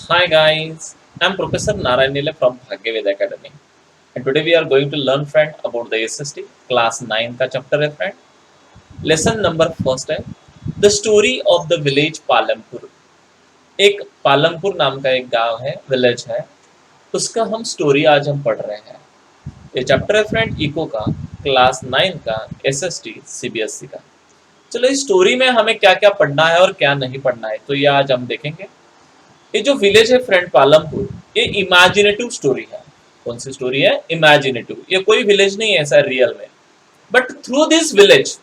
Hi guys, I'm Professor Narayanila from Bhagyaved Academy, and today we are going to learn friend about the SST class 9 का chapter है friend. Lesson number first है The story of the village Palampur. एक पालमपुर नाम का एक गांव है, village है, उसका हम स्टोरी आज हम पढ़ रहे हैं. ये चैप्टर है फ्रेंड इको का, क्लास 9 का, SST CBSE का. चलो इस स्टोरी में हमें क्या क्या पढ़ना है और क्या नहीं पढ़ना है, तो ये आज हम देखेंगे. ये जो विलेज है फ्रेंड पालमपुर, ये इमेजिनेटिव स्टोरी है. कौन सी स्टोरी है? इमेजिनेटिव. ये कोई विलेज नहीं है ऐसा रियल में, but through this village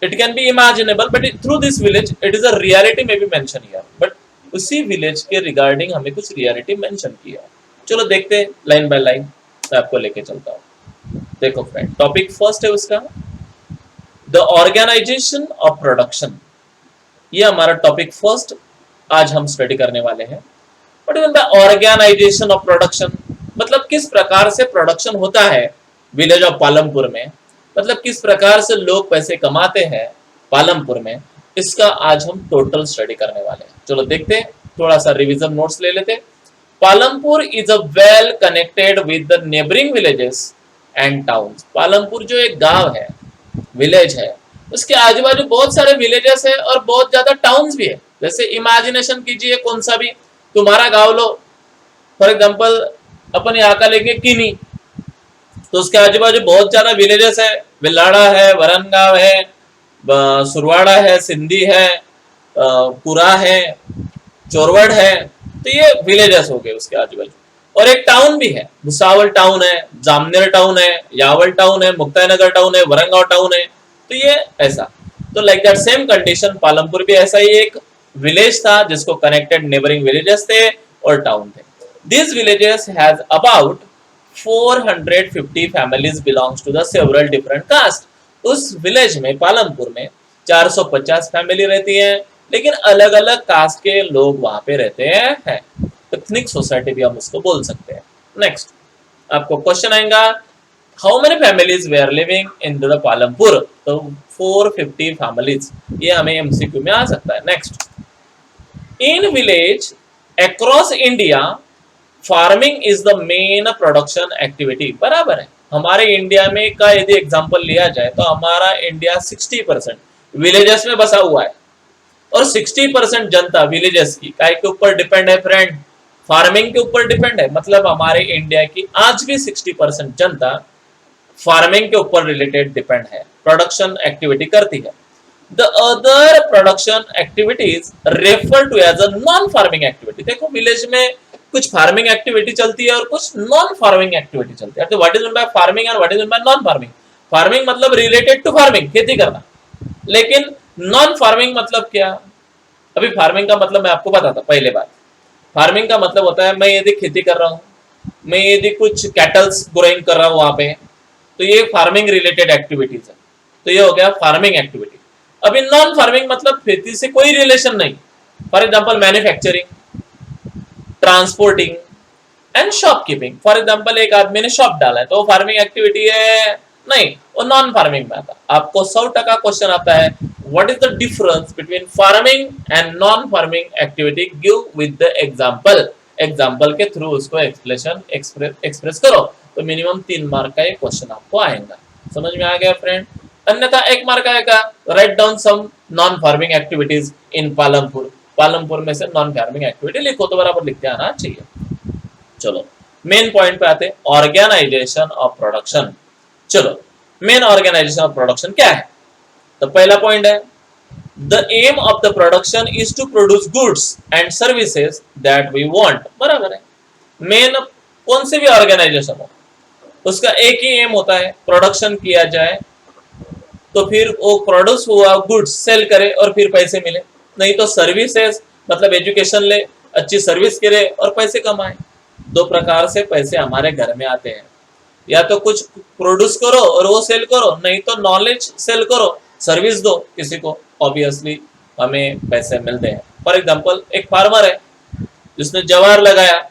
it can be imaginable, but through this village it is a reality में बी मेंशन हियर. बट उसी विलेज के रिगार्डिंग हमें कुछ रियलिटी मेंशन किया. चलो देखते हैं लाइन बाय लाइन. मैं आपको लेके चलता हूँ. देखो फ्रेंड, टॉपिक फर्स्ट है उसका द ऑर्गेनाइजेशन ऑफ प्रोडक्शन. ये हमारा टॉपिक फर्स्ट आज हम स्टडी करने वाले हैं. What is the organisation of production? मतलब किस प्रकार से प्रोडक्शन होता है विलेज ऑफ पालमपुर में, मतलब किस प्रकार से लोग पैसे कमाते हैं पालमपुर में, इसका आज हम टोटल स्टडी करने वाले हैं. चलो देखते हैं, थोड़ा सा रिवीजन नोट्स ले लेते. Palampur is a well connected with the neighbouring villages and towns. Palampur जो एक गांव है, विलेज है, उसके आजू बाजू बहुत सारे विलेजेस है और बहुत ज्यादा टाउन्स भी है. जैसे इमेजिनेशन कीजिए, कौन सा भी तुम्हारा गांव लो, फॉर एग्जांपल अपन यहाँ का लेंगे किनी, तो उसके आजू बाजू बहुत ज्यादा विलेजेस है. विलाड़ा है, वरनगांव है, सुरवाड़ा है, सिंधी है, पुरा है, चोरवड है. तो ये विलेजेस हो गए उसके आजू बाजू. और एक टाउन भी है, भुसावल टाउन है, जामनेर टाउन है, यावल टाउन है, मुक्ताईनगर टाउन है, वरंगांव टाउन है. तो ये ऐसा. तो like that same condition Palampur भी ऐसा ही एक विलेज था जिसको कनेक्टेड नेबरिंग विलेजेस थे और टाउन थे. This villages has about 450 families belongs to the several different caste. उस विलेज में, पालमपुर में 450 फैमिली रहती है, लेकिन अलग अलग कास्ट के लोग वहां पे रहते हैं. एथनिक सोसाइटी भी हम उसको बोल सकते हैं. नेक्स्ट आपको क्वेश्चन आएगा, how many families were living in the Palampur? तो 450 फैमिलीज, ये हमें एमसीक्यू में आ सकता है. Next, in village across India farming is the main production activity. बराबर है. हमारे इंडिया में का यदि एग्जांपल लिया जाए तो हमारा इंडिया 60% विलेजेस में बसा हुआ है और 60% जनता विलेजेस की काय के ऊपर डिपेंड है फ्रेंड? फार्मिंग के ऊपर डिपेंड है. मतलब हमारे इंडिया की आज भी 60% जनता फार्मिंग के ऊपर रिलेटेड डिपेंड है, प्रोडक्शन एक्टिविटी करती है. The other production activities refer to as a non farming activity. देखो विलेज में कुछ फार्मिंग एक्टिविटी चलती है और कुछ नॉन फार्मिंग एक्टिविटी चलती है. तो what is mean by farming and what is mean by non farming? Farming मतलब रिलेटेड टू फार्मिंग, खेती करना. लेकिन नॉन फार्मिंग मतलब क्या? अभी फार्मिंग का मतलब मैं आपको बताता. पहले बात, फार्मिंग का मतलब होता है मैं यदि खेती कर रहा हूँ, मैं यदि कुछ कैटल्स ग्रोइंग कर रहा हूँ वहां पे, तो ये फार्मिंग रिलेटेड एक्टिविटीज है. तो ये हो गया फार्मिंग एक्टिविटी. अभी नॉन फार्मिंग मतलब खेती से कोई रिलेशन नहीं. For example manufacturing, transporting and shopkeeping. For example एक आदमी ने शॉप डाला है तो वो फार्मिंग एक्टिविटी है नहीं, वो नॉन फार्मिंग में आता. आपको 100% क्वेश्चन आता है, what is the difference between farming and non farming activity? Give with the example. Example के थ्रू उसको एक्सप्लेनेशन एक्सप्रेस करो. तो मिनिमम 3 मार्क का ये क्वेश्चन आपको आएगा. समझ में आ गया फ्रेंड? अन्यथा 1 मार्क आएगा, write down some non farming activities in Palampur. Palampur में से नॉन फार्मिंग एक्टिविटी लिखो तो बराबर लिखते आना चाहिए. चलो मेन पॉइंट पे आते हैं, ऑर्गेनाइजेशन ऑफ प्रोडक्शन. चलो मेन ऑर्गेनाइजेशन ऑफ प्रोडक्शन क्या है? तो पहला पॉइंट है, the aim of the production is to produce goods and services that we want. बराबर है. मेन कौन से भी ऑर्गेनाइजेशन हो, उसका एक ही एम होता है, प्रोडक्शन किया जाए तो फिर वो प्रोड्यूस हुआ गुड्स सेल करे और फिर पैसे मिले. नहीं तो सर्विसेज मतलब एजुकेशन ले, अच्छी सर्विस करे और पैसे कमाए. 2 प्रकार से पैसे हमारे घर में आते हैं. या तो कुछ प्रोड्यूस करो और वो सेल करो, नहीं तो नॉलेज सेल करो, सर्विस दो किसी को, ऑब्वियसली हमें पैसे मिलते हैं. फॉर एग्जांपल एक फार्मर है जिसने जवार लगाया,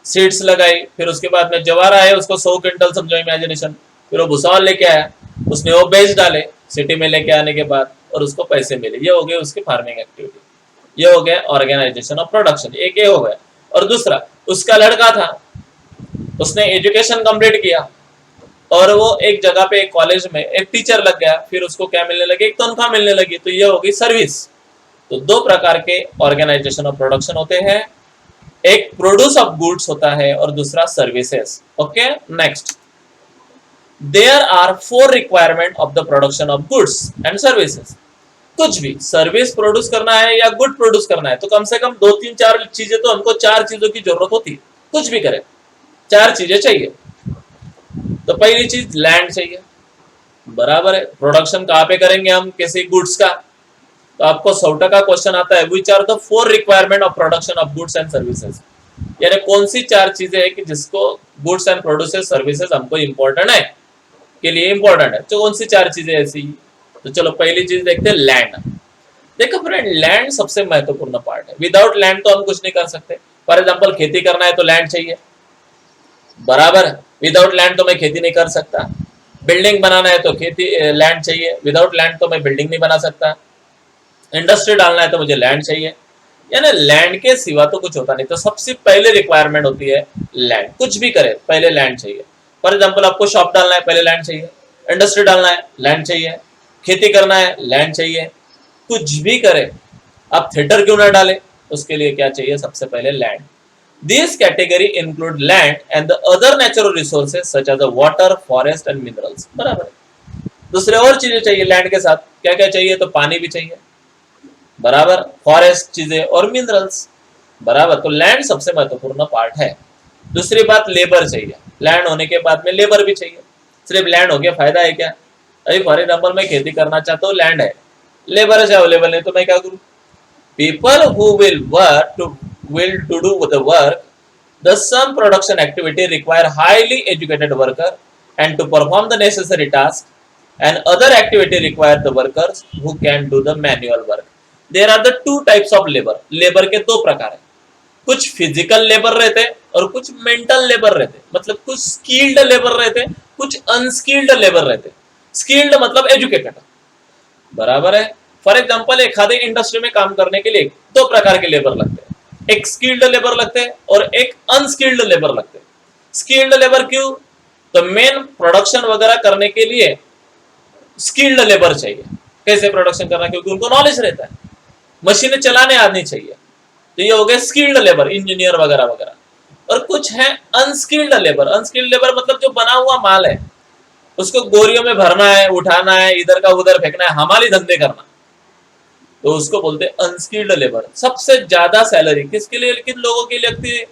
सीड्स लगाई, फिर उसके बाद में जवार आए, उसको 100 क्विंटल समझो इमेजिनेशन, फिर वो भुसावल लेके आया, उसने वो बेच डाले सिटी में लेके आने के बाद और उसको पैसे मिले. ये हो गए उसकी फार्मिंग एक्टिविटी. ये हो गया ऑर्गेनाइजेशन ऑफ प्रोडक्शन, एक ये हो गया। और दूसरा, उसका लड़का था, उसने एजुकेशन कंप्लीट किया और वो एक जगह पे एक कॉलेज में एक टीचर लग गया, फिर उसको क्या मिलने लगी, एक तनख्वाह मिलने लगी, तो ये होगी सर्विस। तो दो प्रकार के ऑर्गेनाइजेशन ऑफ प्रोडक्शन होते हैं, एक प्रोड्यूस ऑफ गुड्स होता है और दूसरा services. Okay, next, there are 4 requirement of the production of goods and services. कुछ भी सर्विस प्रोड्यूस करना है या गुड प्रोड्यूस करना है तो कम से कम 2 3 4 चीजें, तो हमको 4 चीजों की जरूरत होती है। कुछ भी करें 4 चीजें चाहिए। तो पहली चीज लैंड चाहिए, बराबर है। प्रोडक्शन कहाँ पे करेंगे हम किसी गुड्स का, तो आपको 100% क्वेश्चन आता है, which are the 4 requirement of production of goods and services. यानी कौन सी 4 चीजें है कि जिसको गुड्स एंड प्रोड्यूसेस सर्विसेज हमको इंपॉर्टेंट है, के लिए इंपॉर्टेंट है, तो कौन सी 4 चीजें ऐसी। तो चलो पहली चीज देखते हैं, लैंड। देखो फ्रेंड, लैंड सबसे महत्वपूर्ण पार्ट है, विदाउट लैंड तो हम कुछ नहीं कर सकते। फॉर एग्जाम्पल खेती करना है तो लैंड चाहिए, बराबर। विदाउट लैंड तो मैं खेती नहीं कर सकता। बिल्डिंग बनाना है तो खेती लैंड चाहिए, विदाउट लैंड तो मैं बिल्डिंग नहीं बना सकता। इंडस्ट्री डालना है तो मुझे लैंड चाहिए, यानी लैंड के सिवा तो कुछ होता नहीं। तो सबसे पहले रिक्वायरमेंट होती है लैंड। कुछ भी करे पहले लैंड चाहिए। फॉर एग्जाम्पल आपको शॉप डालना है, पहले लैंड चाहिए। इंडस्ट्री डालना है, लैंड चाहिए। खेती करना है, लैंड चाहिए। कुछ भी करे, आप थिएटर क्यों ना डाले, उसके लिए क्या चाहिए, सबसे पहले land. This category include land and the other natural resources such as water, forest and minerals, बराबर। दूसरे और चीजें चाहिए लैंड के साथ, क्या क्या चाहिए, तो पानी भी चाहिए, बराबर, फॉरेस्ट चीजें और मिनरल्स, बराबर। तो लैंड सबसे महत्वपूर्ण पार्ट है। दूसरी बात, लेबर चाहिए। लैंड होने के बाद में लेबर भी चाहिए। सिर्फ लैंड हो गया फायदा है क्या? अभी फॉर एग्जाम्पल मैं खेती करना चाहता हूँ, लैंड है, लेबर है अवेलेबल नहीं, तो मैं क्या करूँ? People who will to do the work, the some production activity require highly educated worker and to perform the necessary task, and other activity require the workers who can do the manual work. There are the 2 types of labor. Labour के 2 प्रकार है, कुछ physical labour रहते हैं और कुछ mental labour रहते हैं। मतलब कुछ स्किल्ड लेबर रहते हैं, कुछ अनस्किल्ड लेबर रहते हैं। स्किल्ड मतलब एजुकेटेड, बराबर है। फॉर एग्जाम्पल एक खादी इंडस्ट्री में काम करने के लिए 2 प्रकार के लेबर लगते हैं, एक स्किल्ड लेबर लगते हैं और एक अनस्किल्ड लेबर लगते हैं। स्किल्ड लेबर क्यों? तो मेन प्रोडक्शन वगैरह करने के लिए स्किल्ड लेबर चाहिए। कैसे प्रोडक्शन करना, क्योंकि उनको नॉलेज रहता है, मशीनें चलाने आनी चाहिए। तो ये हो गए स्किल्ड लेबर, इंजीनियर वगैरह वगैरह। और कुछ है अनस्किल्ड लेबर। अनस्किल्ड लेबर मतलब जो बना हुआ माल है उसको बोरियों में भरना है, उठाना है, इधर का उधर फेंकना है, हमारी धंधे करना, तो उसको बोलते हैं अनस्किल्ड लेबर। सबसे ज्यादा सैलरी किसके लिए, किन लोगों की लगती है?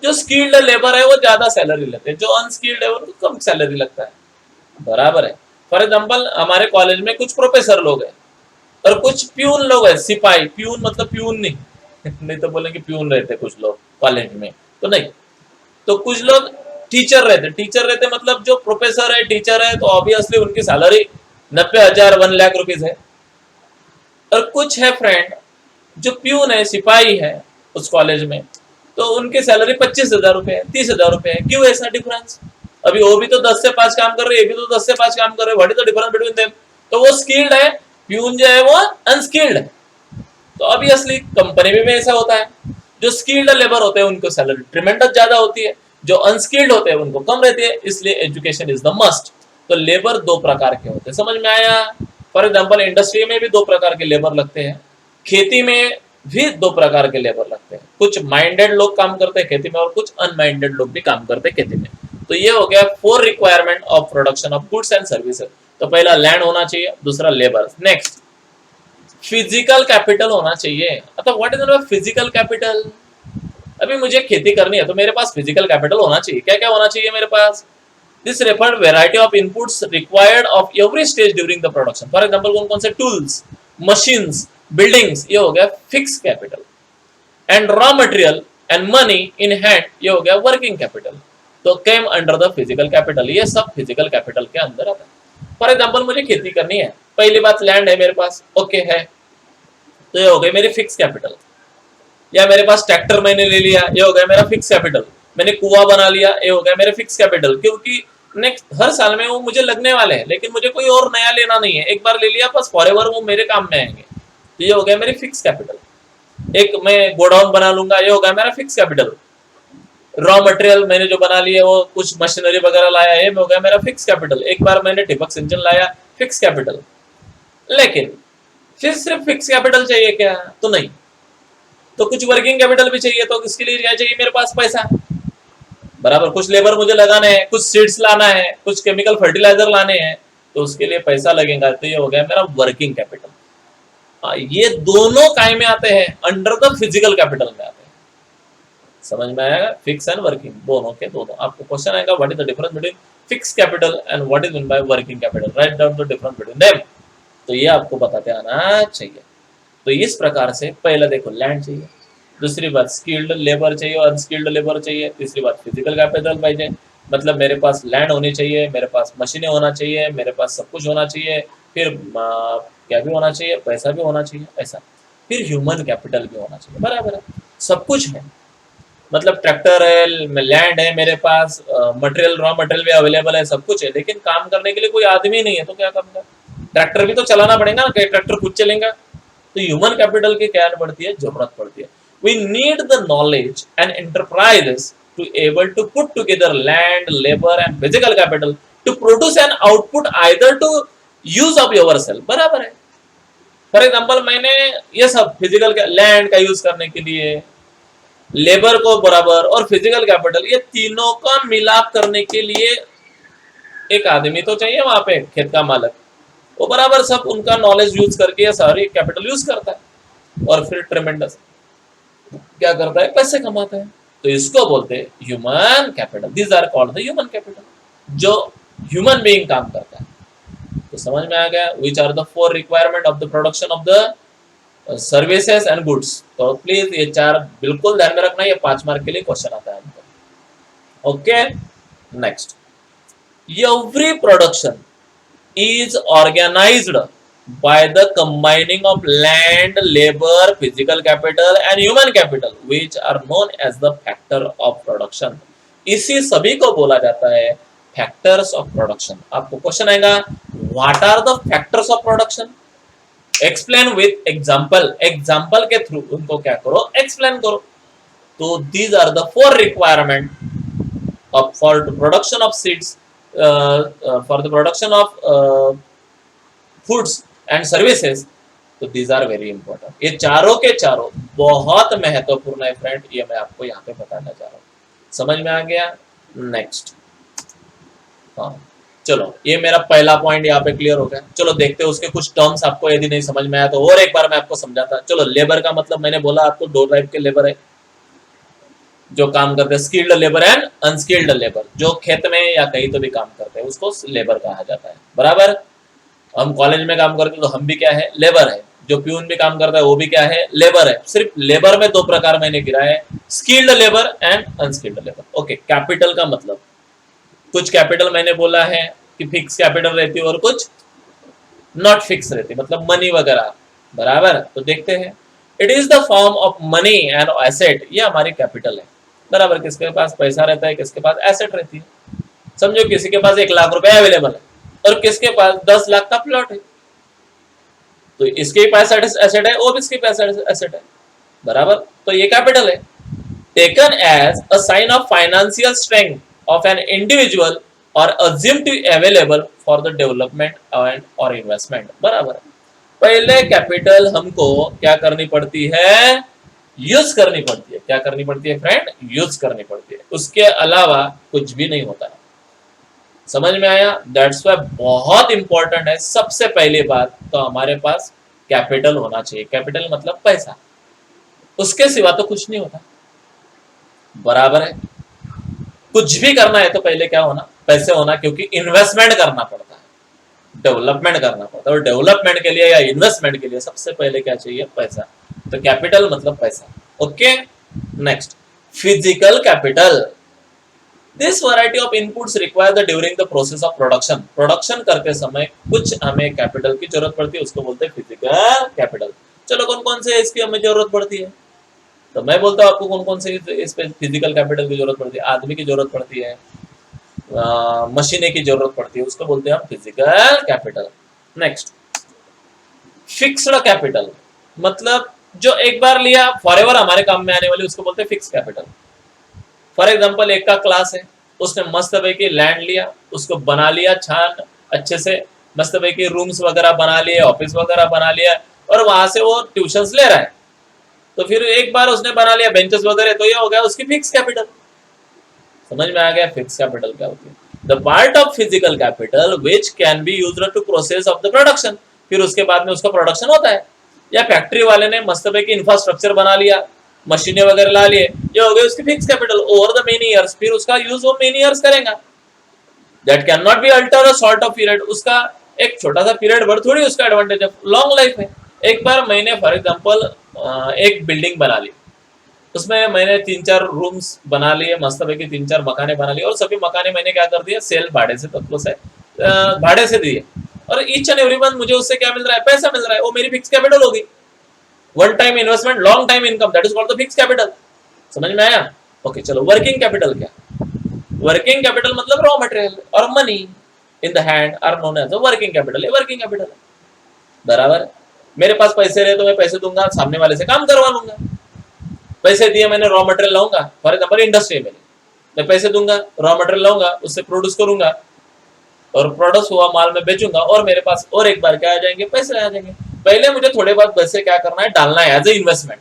जो स्किल्ड लेबर है वो ज्यादा सैलरी लेते हैं, जो अनस्किल्ड है उनको कम सैलरी लगता है, बराबर है। फॉर एग्जाम्पल हमारे कॉलेज में कुछ प्रोफेसर लोग हैं और कुछ प्यून लोग हैं, सिपाही। प्यून मतलब प्यून नहीं नहीं तो बोलेंगे प्यून रहते कुछ लोग कॉलेज में, तो नहीं। तो कुछ लोग टीचर रहते। टीचर रहते मतलब जो प्रोफेसर है, टीचर है, तो ऑब्वियसली उनकी सैलरी 90,000 1 लाख रुपीज है। और कुछ है फ्रेंड जो प्यून है, सिपाही है उस कॉलेज में, तो उनकी सैलरी 25,000 रुपए है, 30,000 रुपए है। क्यों ऐसा डिफरेंस? अभी वो भी तो 10 से 5 काम कर रहे हैं, ये भी तो 10 से 5 काम कर रहे हैं, what is the difference between them? तो वो स्किल्ड है, प्यून जो है वो अनस्किल्ड है। तो ऑब्वियसली कंपनी में भी ऐसा होता है, जो स्किल्ड लेबर होते हैं उनको सैलरी ट्रिमेंडस ज्यादा होती है, जो अनस्किल्ड होते हैं उनको कम रहती है। इसलिए एजुकेशन इज द मस्ट। तो लेबर 2 प्रकार के होते हैं, समझ में आया? फॉर एग्जाम्पल इंडस्ट्री में भी 2 प्रकार के लेबर लगते हैं, खेती में भी 2 प्रकार के लेबर लगते हैं। कुछ माइंडेड लोग काम करते हैं खेती में और कुछ अनमाइंडेड लोग भी काम करते हैं खेती में। तो ये हो गया 4 requirement of production of goods and services. तो पहला लैंड होना चाहिए, दूसरा लेबर। नेक्स्ट, फिजिकल कैपिटल होना चाहिए। मतलब व्हाट इज फिजिकल कैपिटल? अभी मुझे खेती करनी है तो मेरे पास फिजिकल कैपिटल होना चाहिए। क्या क्या होना चाहिए मेरे पास? This refer variety of inputs required of every stage during the production. For example कौन कौन से टूल्स, मशीन्स, बिल्डिंग्स, ये हो गया fix capital. And raw material and money in hand, ये हो गया वर्किंग कैपिटल। तो came under the physical capital, ये सब फिजिकल कैपिटल के अंदर आता है। फॉर एग्जांपल मुझे खेती करनी है, पहली बात लैंड है मेरे पास, ओके है, तो ये हो गई मेरी फिक्स कैपिटल। या मेरे पास ट्रैक्टर मैंने ले लिया, ये हो गया मेरा फिक्स कैपिटल। मैंने कुआं बना लिया, ये हो गया मेरे फिक्स कैपिटल, क्योंकि नेक्स्ट हर साल में वो मुझे लगने वाले हैं, लेकिन मुझे कोई और नया लेना नहीं है। एक बार ले लिया बस फॉरएवर वो मेरे काम में आएंगे, तो ये हो गया मेरी फिक्स कैपिटल। एक मैं गोडाउन बना लूंगा, ये होगा मेरा फिक्स कैपिटल। रॉ मटेरियल मैंने जो बना लिया वो कुछ मशीनरी वगैरह लाया, ये हो गया मेरा फिक्स कैपिटल। एक बार मैंने टिपक सिंचन लाया, फिक्स कैपिटल। लेकिन फिर सिर्फ फिक्स कैपिटल चाहिए क्या? तो नहीं, तो कुछ वर्किंग कैपिटल भी चाहिए। तो इसके लिए क्या चाहिए? मेरे पास पैसा, बराबर। कुछ लेबर मुझे लगाने हैं, कुछ सीड्स लाना है, कुछ केमिकल फर्टिलाइजर लाने हैं, तो उसके लिए पैसा लगेगा। तो ये हो गया मेरा वर्किंग कैपिटल। ये दोनों काय में आते हैं? अंडर द फिजिकल कैपिटल में आते हैं। समझ में आएगा? फिक्स एंड वर्किंग दोनों के दोनों। आपको क्वेश्चन आएगा what is the difference between fix capital and what is mean by working capital, write down the difference between them. तो ये आपको बताते आना चाहिए। तो इस प्रकार से पहले देखो लैंड चाहिए, दूसरी बात स्किल्ड लेबर चाहिए और अनस्किल्ड लेबर चाहिए, तीसरी बात फिजिकल कैपिटल चाहिए। मतलब मेरे पास लैंड होनी चाहिए, मेरे पास मशीनें होना चाहिए, मेरे पास सब कुछ होना चाहिए, फिर क्या भी होना चाहिए, पैसा भी होना चाहिए, ऐसा। फिर ह्यूमन कैपिटल भी होना चाहिए, बराबर है। सब कुछ है, मतलब ट्रैक्टर है, लैंड है मेरे पास, मटेरियल रॉ मटेरियल भी अवेलेबल है, सब कुछ है, लेकिन काम करने के लिए कोई आदमी नहीं है, तो क्या करूंगा? ट्रैक्टर भी तो चलाना पड़ेगा ना, कहीं ट्रैक्टर खुद चलेगा। तो ह्यूमन कैपिटल की क्या पड़ती है? जरूरत पड़ती है। We need the knowledge and enterprises to able to put together land, labour and physical capital to produce an output either to use of your self, बराबर है। फॉर एग्जाम्पल मैंने ये सब फिजिकल लैंड का यूज करने के लिए, labour को बराबर, और फिजिकल कैपिटल, ये तीनों का मिलाप करने के लिए एक आदमी तो चाहिए वहां पे, खेत का मालक। वो बराबर सब उनका नॉलेज यूज करके ये सारी कैपिटल यूज करता है, और फिर ट्रेमेंडस क्या करता है? पैसे कमाता है। तो इसको बोलते हैं human capital. This are called the human capital, जो ह्यूमन बीइंग काम करता है। तो समझ में आ गया? Which are the four requirement of the production of the services and goods. तो प्लीज ये चार बिल्कुल ध्यान में रखना, ये 5 मार्क के लिए क्वेश्चन आता है हमको। Okay, next. Every production is organized by the combining of land, labor, physical capital and human capital, which are known as the factor of production. इसी सभी को बोला जाता है फैक्टर्स ऑफ प्रोडक्शन। आपको क्वेश्चन आएगा what are the factors of production, explain with example. Example के through उनको क्या करो? एक्सप्लेन करो। तो these are the 4 requirement of for the production of seeds, for the production of foods and services. तो these are very important। ये चारों के चारों बहुत महत्वपूर्ण है फ्रेंड, ये मैं आपको यहाँ पे बताना चाह रहा हूँ। समझ में आ गया? नेक्स्ट। हाँ चलो, ये मेरा पहला पॉइंट यहाँ पे क्लियर हो गया। चलो देखते हैं उसके कुछ टर्म्स, आपको यदि नहीं समझ में आया तो और एक बार मैं आपको समझाता। चलो, लेबर का मतलब मैंने बोला आपको 2 टाइप के लेबर है जो काम करते हैं, skilled labour and unskilled labour. जो खेत में या कहीं तो भी काम करते हैं उसको लेबर कहा जाता है, बराबर। हम कॉलेज में काम करते हैं तो हम भी क्या है? लेबर है। जो प्यून भी काम करता है वो भी क्या है? लेबर है। सिर्फ लेबर में 2 प्रकार मैंने गिरा है, skilled labour and unskilled labour. Okay, capital का मतलब, कुछ कैपिटल मैंने बोला है कि फिक्स कैपिटल रहती है और कुछ नॉट फिक्स रहती, मतलब मनी वगैरह, बराबर। तो देखते हैं, it is the form of money and asset. ये हमारी कैपिटल है, बराबर। किसके पास पैसा रहता है, किसके पास एसेट रहती है। समझो किसी के पास 1 लाख रुपए अवेलेबल है और किसके पास 10 लाख का प्लॉट है, तो इसके पास एसेट है, वो भी इसके पास एसेट है, बराबर। तो ये कैपिटल है, taken as a sign of financial strength of an individual और assume to available for the development and or investment, बराबर। पहले कैपिटल हमको क्या करनी पड़ती है? यूज करनी पड़ती है। क्या करनी पड़ती है फ्रेंड? यूज करनी पड़ती है, उसके अलावा कुछ भी नहीं होता है। समझ में आया? दैट्स वाई बहुत इंपॉर्टेंट है। सबसे पहली बात तो हमारे पास कैपिटल होना चाहिए। कैपिटल मतलब पैसा, उसके सिवा तो कुछ नहीं होता, बराबर है। कुछ भी करना है तो पहले क्या होना? पैसे होना, क्योंकि इन्वेस्टमेंट करना पड़ता है, डेवलपमेंट करना पड़ता है, और डेवलपमेंट के लिए या इन्वेस्टमेंट के लिए सबसे पहले क्या चाहिए? पैसा। तो कैपिटल मतलब पैसा। Okay, next, physical capital. This variety of inputs required during the process of production. Production करते समय कुछ हमें कैपिटल की जरूरत पड़ती है, उसको बोलते हैं फिजिकल कैपिटल। चलो, कौन कौन से इसकी हमें जरूरत पड़ती है? तो मैं बोलता हूँ आपको कौन कौन से इस पे फिजिकल कैपिटल की जरूरत पड़ती है। आदमी की जरूरत पड़ती है, मशीनें की जरूरत पड़ती है, उसको बोलते हैं हम physical capital. Next, fixed capital, मतलब जो एक बार लिया फॉरएवर हमारे काम में आने वाली उसको बोलते हैं फिक्स कैपिटल। फॉर एग्जांपल एक का क्लास है, उसने मस्त भाई की लैंड लिया, उसको बना लिया छान अच्छे से, मस्त भाई की रूम्स वगैरह बना लिए, ऑफिस वगैरह बना लिया, और वहां से वो ट्यूशंस ले रहा है। तो फिर एक बार उसने बना लिया बेंचेस वगैरह, तो ये हो गया उसकी फिक्स कैपिटल। समझ में आ गया फिक्स कैपिटल क्या होती है? The part of physical capital which can be used to process of the production. फिर उसके बाद में उसका प्रोडक्शन होता है। या फैक्ट्री वाले ने मस्त भाई की इंफ्रास्ट्रक्चर बना लिया, मशीनें वगैरह ला लिए, ये हो गई उसकी fix capital over the many years. फिर उसका यूज वो मेनी ईयर्स करेगा, that can not B alter a short of period. उसका एक छोटा सा पीरियड भर थोड़ी उसका एडवांटेज है, लॉन्ग लाइफ है। एक बार मैंने फॉर एग्जांपल एक बिल्डिंग बना ली, उसमें मैंने 3-4 रूम्स बना लिए, मस्त की 3-4 मकाने बना लिए, और सभी मकाने मैंने क्या कर दिया, सेल भाड़े से तत्वों से भाड़े से दिए, और ईच एंड एवरी मंथ मुझे उससे क्या मिल रहा है, पैसा मिल रहा है। वो मेरी फिक्स कैपिटल होगी। One time investment, long time income, that is called the fix capital. समझ में आया? ओके चलो, वर्किंग कैपिटल क्या? वर्किंग कैपिटल मतलब रॉ मटेरियल और money in the hand are known as working capital. ये वर्किंग कैपिटल है, बराबर। मेरे पास पैसे रहे तो मैं पैसे दूंगा, सामने वाले से काम करवा लूंगा। पैसे दिए मैंने, रॉ मटेरियल लाऊंगा, फॉर एग्जाम्पल इंडस्ट्री में मैं पैसे दूंगा, रॉ मटेरियल लाऊंगा, उससे प्रोड्यूस करूंगा, और प्रोड्यूस हुआ माल में बेचूंगा, और मेरे पास और एक बार क्या आ जाएंगे, पैसे आ जाएंगे। पहले मुझे थोड़े बहुत पैसे क्या करना है, डालना है एज ए इन्वेस्टमेंट।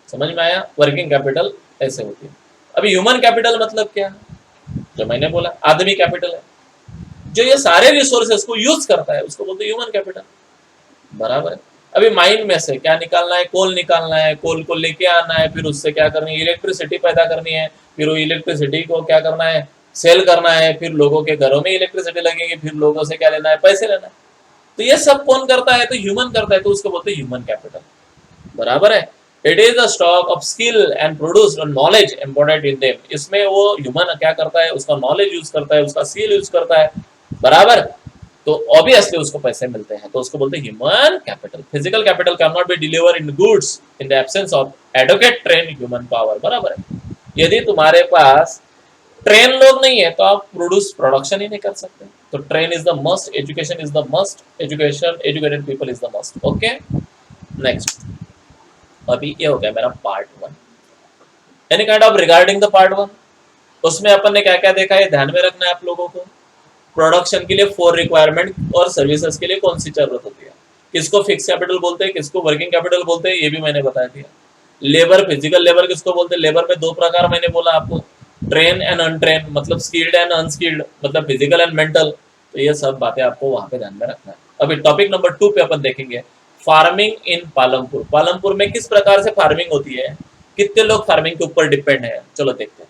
समझ में आया? वर्किंग कैपिटल ऐसे होती है। अभी ह्यूमन कैपिटल मतलब क्या? जो मैंने बोला आदमी कैपिटल है, जो ये सारे रिसोर्सेस को यूज करता है उसको बोलते हैं ह्यूमन कैपिटल, बराबर है। अभी माइन में से क्या निकालना है, कोल निकालना है, कोल को लेके आना है, फिर उससे क्या करनी है, इलेक्ट्रिसिटी पैदा करनी है, फिर वो इलेक्ट्रिसिटी को क्या करना है, सेल करना है, फिर लोगों के घरों में इलेक्ट्रिसिटी लगेगी, फिर लोगों से क्या लेना है, पैसे लेना है। तो ये सब कौन करता है? तो ह्यूमन करता है, तो उसको बोलते हैं ह्यूमन कैपिटल, बराबर है। It is a stock of skill and produced knowledge embodied in them. इसमें वो ह्यूमन क्या करता है, उसका नॉलेज यूज करता है, उसका स्किल यूज करता है, बराबर। तो ऑब्वियसली उसको पैसे मिलते हैं, तो उसको बोलते हैं human capital. Physical capital can not be deliver in goods in the absence of educate train human power, बराबर है। यदि तुम्हारे पास ट्रेन लोग नहीं है तो आप प्रोडक्शन ही नहीं कर सकते। तो train is the must, education is the must, education educated people is the must. Okay next, अभी ये हो गया मेरा part 1। Any kind of regarding the part 1, उसमें अपन ने क्या क्या देखा है, ध्यान में रखना है आप लोगों को। प्रोडक्शन के लिए 4 रिक्वायरमेंट और सर्विसेज के लिए कौन सी जरूरत होती है, किसको फिक्स कैपिटल बोलते हैं, किसको वर्किंग कैपिटल बोलते हैं, ये भी मैंने बता दिया। लेबर, फिजिकल लेबर किसको बोलते हैं? लेबर में 2 प्रकार मैंने बोला आपको, ट्रेन एंड अनट्रेन, मतलब स्किल्ड एंड अनस्किल्ड, मतलब फिजिकल एंड मेंटल। तो ये सब बातें आपको वहां पे ध्यान में रखना है। अभी टॉपिक नंबर 2 पे अपन देखेंगे फार्मिंग इन पालमपुर। पालमपुर में किस प्रकार से फार्मिंग होती है, कितने लोग फार्मिंग के ऊपर डिपेंड है, चलो देखते हैं।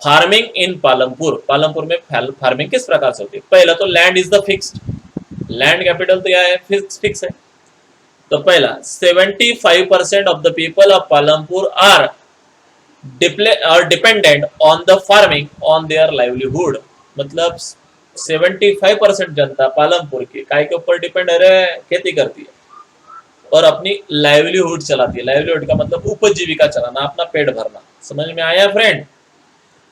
फार्मिंग इन पालमपुर, पालमपुर में फार्मिंग किस प्रकार से होती है? पहला तो land is the fixed, land capital तो क्या है, फिक्स है। तो पहला 75% of the people of Palampur are dependent on the farming on their livelihood. मतलब 75% जनता पालमपुर की काय के ऊपर डिपेंड है, खेती करती है और अपनी लाइवलीहुड चलाती है। लाइवलीहुड का मतलब उपजीविका चलाना, अपना पेट भरना। समझ में आया friend?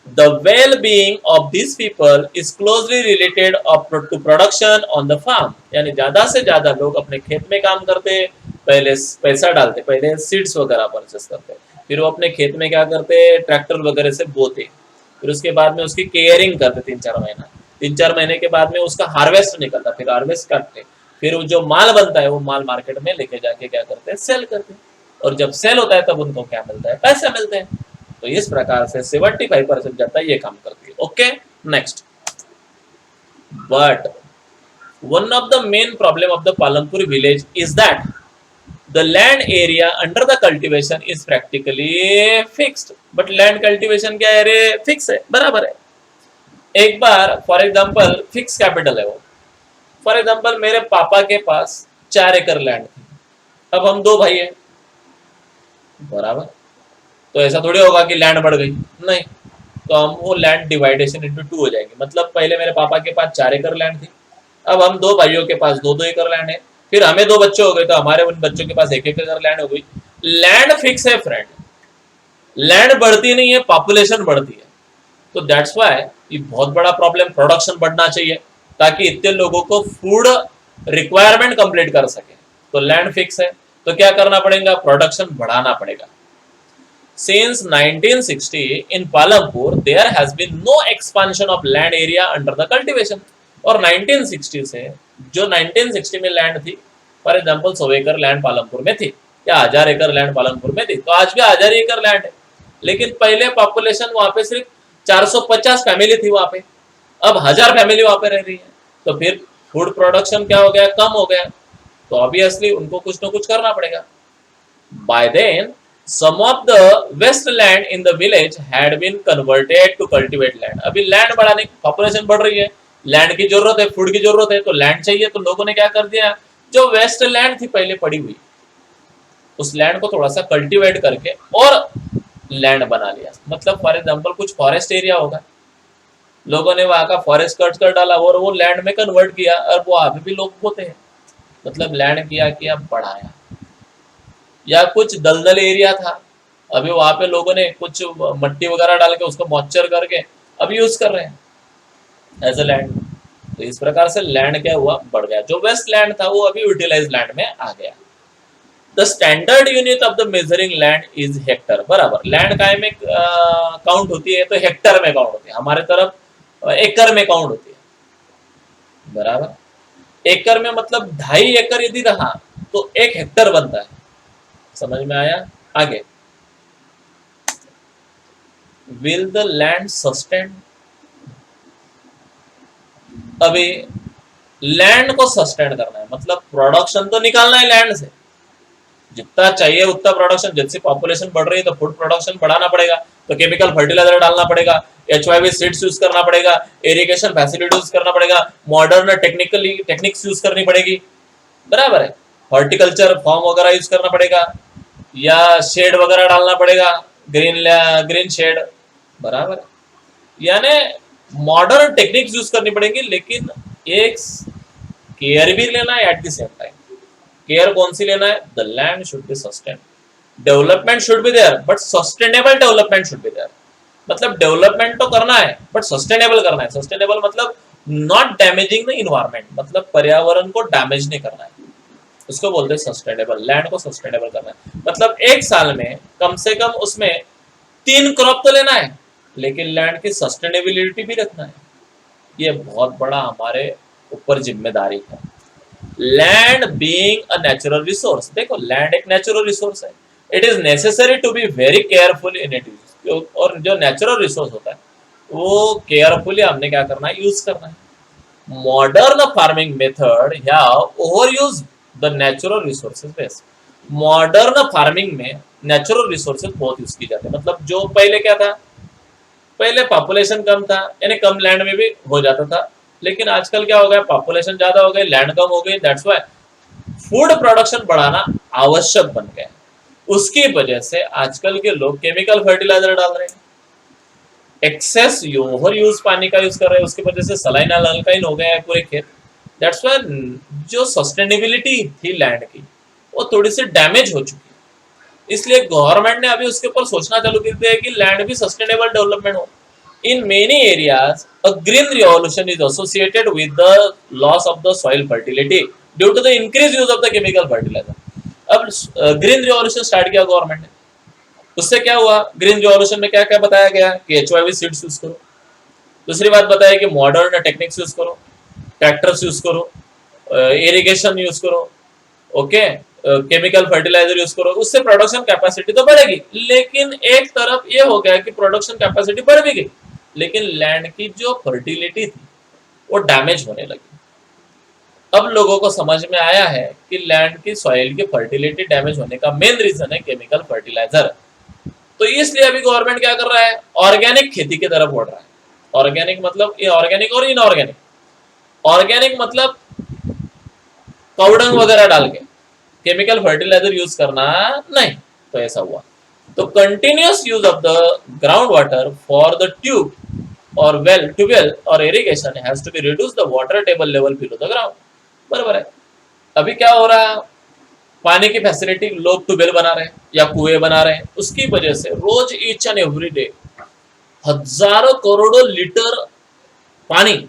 The well-being of these people is closely related to production on the farm। यानी ज्यादा से ज्यादा लोग अपने खेत में काम करते, पहले पैसा डालते, पहले सीड्स वगैरह परचेस करते, फिर वो अपने खेत में क्या करते, ट्रैक्टर वगैरह से बोते, फिर उसके बाद में उसकी केयरिंग करते 3-4 महीना, 3-4 महीने के बाद में उसका हार्वेस्ट निकलता, फिर हार्वेस्ट करते, फिर जो माल बनता है वो माल मार्केट में लेके जाके क्या करते हैं, सेल करते हैं, और जब सेल होता है तब उनको क्या मिलता है, पैसे मिलते हैं। तो इस प्रकार से 75% जनता ये काम करती है। Okay next, but one of the main problem of the Palampur village is that the land area under the cultivation is practically fixed. But land cultivation क्या है रे, फिक्स है, बराबर है। एक बार फॉर एग्जांपल फिक्स कैपिटल है वो, फॉर एग्जांपल मेरे पापा के पास 4 एकड़ लैंड थी, अब हम 2 भाई हैं, बराबर। तो ऐसा थोड़ी होगा कि लैंड बढ़ गई, नहीं। तो हम वो लैंड डिवाइडेशन इनटू 2 हो जाएंगे। मतलब पहले मेरे पापा के पास 4 एकड़ लैंड थी, अब हम 2 भाइयों के पास 2-2 एकड़ लैंड है, फिर हमें 2 बच्चे हो गए तो हमारे उन बच्चों के पास 1-1 एकड़ लैंड हो गई। लैंड फिक्स है फ्रेंड, लैंड बढ़ती नहीं है, पॉपुलेशन बढ़ती है। तो दैट्स व्हाई ये बहुत बड़ा प्रॉब्लम, प्रोडक्शन बढ़ना चाहिए ताकि इतने लोगों को फूड रिक्वायरमेंट कंप्लीट कर सके। तो लैंड फिक्स है, तो क्या करना पड़ेगा, प्रोडक्शन बढ़ाना पड़ेगा। Since 1960 in Palampur there has been no expansion of land area under the cultivation। और 1960 से जो 1960 में लैंड थी, फॉर एग्जांपल 100 एकड़ लैंड पालमपुर में थी या 1000 एकड़ लैंड पालमपुर में थी, तो आज भी 1000 एकड़ लैंड है, लेकिन पहले पॉपुलेशन वहां पे सिर्फ 450 फैमिली थी वहां पे, अब 1000 फैमिली वहां पे रह रही है, तो फिर फूड प्रोडक्शन क्या हो गया, कम हो गया, तो ऑब्वियसली उनको कुछ ना कुछ करना पड़ेगा। By then, some of the wasteland in the village had been converted to cultivate land। अभी लैंड बढ़ाने की पॉपुलेशन बढ़ रही है, लैंड की जरूरत है, फूड की जरूरत है, तो लैंड चाहिए, तो लोगों ने क्या कर दिया, जो वेस्ट लैंड थी पहले पड़ी हुई, उस लैंड को थोड़ा सा कल्टीवेट करके और लैंड बना लिया। मतलब फॉर एग्जांपल कुछ फॉरेस्ट एरिया होगा, लोगों ने वहां का फॉरेस्ट कट कर डाला और वो लैंड में कन्वर्ट किया, और वो अभी भी लोग होते हैं, मतलब लैंड किया बढ़ाया। या कुछ दलदल एरिया था, अभी वहां पे लोगों ने कुछ मट्टी वगैरह डाल के उसको मॉइस्चर करके अभी यूज कर रहे हैं एज ए लैंड। तो इस प्रकार से लैंड क्या हुआ, बढ़ गया। जो वेस्ट लैंड था वो अभी यूटिलाइज लैंड में आ गया। The standard unit of the measuring land is Hector. बराबर, लैंड काय में काउंट होती है, तो हेक्टर में काउंट होती है, हमारे तरफ एकड़ में काउंट होती है। बराबर, एकड़ में मतलब 2.5 एकड़ यदि रहा तो 1 हेक्टर बनता है। समझ में आया? आगे, विल द लैंड सस्टेन। अभी लैंड को सस्टेन करना है, मतलब प्रोडक्शन तो निकालना है लैंड से, जितना चाहिए उतना प्रोडक्शन। जैसे पॉपुलेशन बढ़ रही है तो फूड प्रोडक्शन बढ़ाना पड़ेगा, तो केमिकल फर्टिलाइजर डालना पड़ेगा, HYV सीड्स यूज करना पड़ेगा, इरिगेशन फैसिलिटी यूज करना पड़ेगा, मॉडर्न टेक्निक्स यूज करनी पड़ेगी। बराबर है, हॉर्टिकल्चर फॉर्म वगैरह यूज करना पड़ेगा, या शेड वगैरह डालना पड़ेगा, ग्रीन शेड। बराबर, यानी मॉडर्न टेक्निक्स यूज करनी पड़ेगी, लेकिन एक केयर भी लेना है at the same time. Care कौन सी लेना है, the land should be sustain, development should be there but sustainable development should be there. मतलब डेवलपमेंट तो करना है बट सस्टेनेबल करना है। सस्टेनेबल मतलब नॉट डैमेजिंग द इन्वायरमेंट, मतलब पर्यावरण को डैमेज नहीं करना है, उसको बोलते हैं सस्टेनेबल। लैंड को सस्टेनेबल करना है मतलब एक साल में कम से कम उसमें 3 क्रॉप तो लेना है, लेकिन लैंड की सस्टेनेबिलिटी भी रखना है। ये बहुत बड़ा हमारे ऊपर जिम्मेदारी है। Land being a natural resource, देखो लैंड एक नेचुरल रिसोर्स है, it is necessary to be very careful in it use. और जो नेचुरल रिसोर्स होता है वो केयरफुली हमने क्या करना है, यूज करना है। मॉडर्न फार्मिंग मेथड या over use the natural resources best. Modern farming में नेचुरल रिसोर्सेज बहुत यूज की जाते हैं। मतलब जो पहले क्या था, पहले पॉपुलेशन कम था, यानी कम लैंड में भी हो जाता था, लेकिन आजकल क्या हो गया, पॉपुलेशन ज्यादा हो गई, लैंड कम हो गई, दैट्स व्हाई फूड प्रोडक्शन बढ़ाना आवश्यक बन गया। उसकी वजह से आजकल के लोग केमिकल फर्टिलाइजर डाल रहे हैं, एक्सेस ओवर यूज पानी का यूज कर रहे हैं, उसकी वजह से सलाइन अल्काइन हो गया है पूरे खेत। दैट्स व्हाई जो सस्टेनेबिलिटी थी लैंड की वो थोड़ी सी डैमेज हो चुकी है। इसलिए गवर्नमेंट ने अभी उसके ऊपर सोचना चालू कर दिया है कि लैंड भी सस्टेनेबल डेवलपमेंट हो। In many areas, a green revolution is associated with the loss of the soil fertility due to the increased use of the chemical fertilizer। अब ग्रीन रिवॉल्यूशन स्टार्ट किया गवर्नमेंट ने, उससे क्या हुआ, green revolution में क्या क्या बताया गया कि HYV सीड्स यूज करो, दूसरी बात बताया कि मॉडर्न टेक्निक्स यूज करो, ट्रैक्टर्स यूज करो, इरिगेशन यूज करो, ओके, केमिकल फर्टिलाइजर यूज करो, उससे प्रोडक्शन कैपेसिटी तो बढ़ेगी। लेकिन एक तरफ ये हो गया कि प्रोडक्शन कैपेसिटी बढ़ भी गई, लेकिन लैंड की जो फर्टिलिटी थी वो डैमेज होने लगी। अब लोगों को समझ में आया है कि लैंड की सॉइल की फर्टिलिटी डैमेज होने का मेन रीजन है केमिकल फर्टिलाइजर। तो इसलिए अभी गवर्नमेंट क्या कर रहा है, ऑर्गेनिक खेती की तरफ बढ़ रहा है। ऑर्गेनिक मतलब ये ऑर्गेनिक और इनऑर्गेनिक। ऑर्गेनिक मतलब पाउडर वगैरह डाल के, केमिकल फर्टिलाइजर यूज करना नहीं, तो ऐसा हुआ। तो continuous use of the ground water for the tube और वेल ट्यूबवेल और irrigation has to be reduce the water table level below the ground. बराबर है। अभी क्या हो रहा है, पानी की फैसिलिटी लोग ट्यूबवेल बना रहे हैं या कुएं बना रहे हैं, उसकी वजह से रोज ईच एंड एवरी डे हजारों करोड़ों लीटर पानी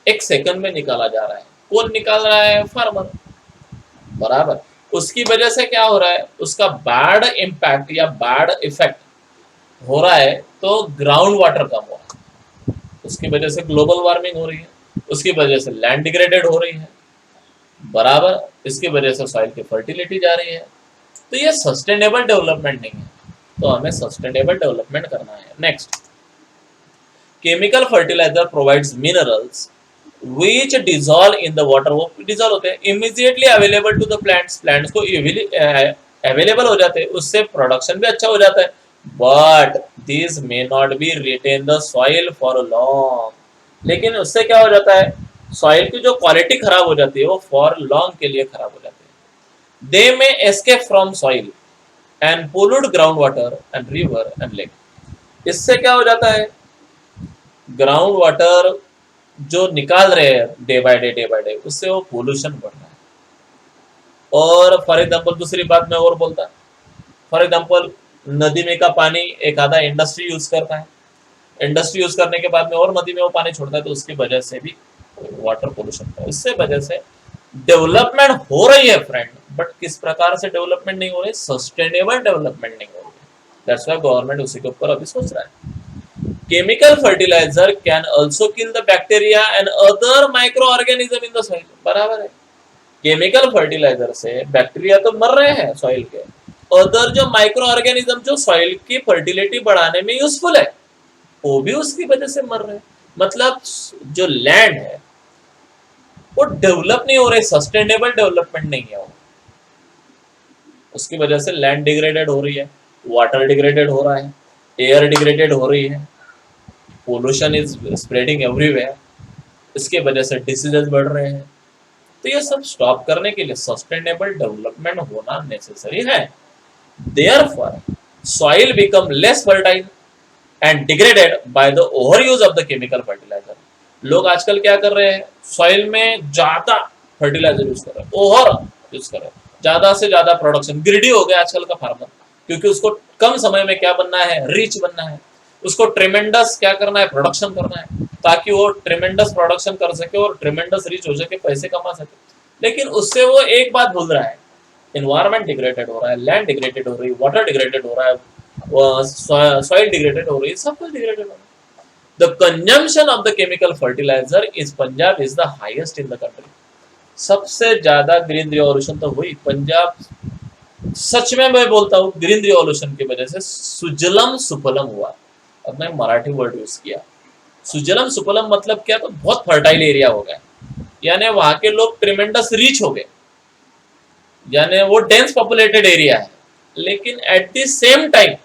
एक सेकंड में निकाला जा रहा है। कौन निकाल रहा है, फार्मर। बराबर, उसकी वजह से क्या हो रहा है, उसका बैड इम्पैक्ट या बैड इफेक्ट हो रहा है, तो ग्राउंड वाटर कम हो रहा है, उसकी वजह से ग्लोबल वार्मिंग हो रही है, उसकी वजह से लैंड डिग्रेडेड हो रही है, बराबर, इसकी वजह से सॉइल की फर्टिलिटी जा रही है। तो ये सस्टेनेबल डेवलपमेंट नहीं है, तो हमें सस्टेनेबल डेवलपमेंट करना है। Next, chemical fertiliser provides minerals which dissolve in the water, वो डिजॉल्व होते हैं, immediately available to the plants को अवेलेबल हो जाते हैं, उससे प्रोडक्शन भी अच्छा हो जाता है, but this may not be retain the soil for long. लेकिन उससे क्या हो जाता है, सॉइल की जो क्वालिटी खराब हो जाती है वो फॉर लॉन्ग के लिए खराब हो जाती है। They may escape from soil and pollute ground water and river and lake. इससे क्या हो जाता है, ग्राउंड वाटर जो निकाल रहे हैं डे बाय डे उससे वो पोल्यूशन बढ़ रहा है। और फॉर एग्जाम्पल दूसरी बात मैं और बोलता, फॉर एग्जाम्पल नदी में का पानी एक आधा इंडस्ट्री यूज करता है, इंडस्ट्री यूज करने के बाद में और नदी में वो पानी छोड़ता है, तो उसकी वजह से भी वाटर पोल्यूशन होता है। इससे वजह से डेवलपमेंट हो रही है फ्रेंड, बट किस प्रकार से डेवलपमेंट नहीं हो रही, सस्टेनेबल डेवलपमेंट नहीं हो रही है। दैट्स व्हाई गवर्नमेंट उसी के ऊपर अभी सोच रहा है। Chemical fertilizer can also kill the bacteria and other microorganism in the soil, बराबर है। केमिकल फर्टिलाइजर से बैक्टीरिया तो मर रहे हैं सॉइल के, अदर जो माइक्रो ऑर्गेनिज्म जो सॉइल की फर्टिलिटी बढ़ाने में यूजफुल है वो भी उसकी वजह से मर रहे हैं। मतलब जो लैंड है वो डेवलप नहीं हो रही, सस्टेनेबल डेवलपमेंट नहीं है वो, उसकी वजह से लैंड डिग्रेडेड हो रही है, वाटर डिग्रेडेड हो रहा है, एयर डिग्रेडेड हो रही है, पोल्यूशन इज स्प्रेडिंग एवरीवेयर, इसके वजह से डिसीजेस बढ़ रहे हैं। तो ये सब स्टॉप करने के लिए सस्टेनेबल डेवलपमेंट होना नेसेसरी है। Therefore soil become less fertile and degraded by the over use of the chemical fertiliser. लोग आजकल क्या कर रहे हैं, सॉइल में ज्यादा फर्टिलाइजर यूज कर रहे हैं, ओवर यूज कर रहे हैं, ज्यादा से ज्यादा प्रोडक्शन, ग्रिडी हो गया आजकल का फार्मर, क्योंकि उसको कम समय में क्या बनना है, रिच बनना है, उसको ट्रेमेंडस क्या करना है, प्रोडक्शन करना है, ताकि वो ट्रेमेंडस प्रोडक्शन कर सके और ट्रेमेंडस रिच हो सके, पैसे कमा सके। लेकिन उससे वो एक बात भूल रहा है, एनवायरमेंट डिग्रेडेड हो रहा है, लैंड डिग्रेडेड हो रही है, वाटर डिग्रेडेड हो रहा है, सॉइल डिग्रेडेड हो रही है, सब कुछ डिग्रेडेड हो रहा है। The consumption of the chemical fertiliser is Punjab is the highest in the country. सबसे ज्यादा ग्रीन रिवॉल्यूशन तो हुई पंजाब, सच में मैं बोलता हूँ, ग्रीन रिवॉल्यूशन की वजह से सुजलम सुफलम हुआ। अब मैं मराठी वर्ड यूज किया, सुजलम सुफलम मतलब क्या, तो बहुत फर्टाइल एरिया हो गया, यानी वहां के लोग ट्रिमेंडस रिच हो गए, यानी वो डेंस पॉपुलेटेड एरिया है, लेकिन eight the same time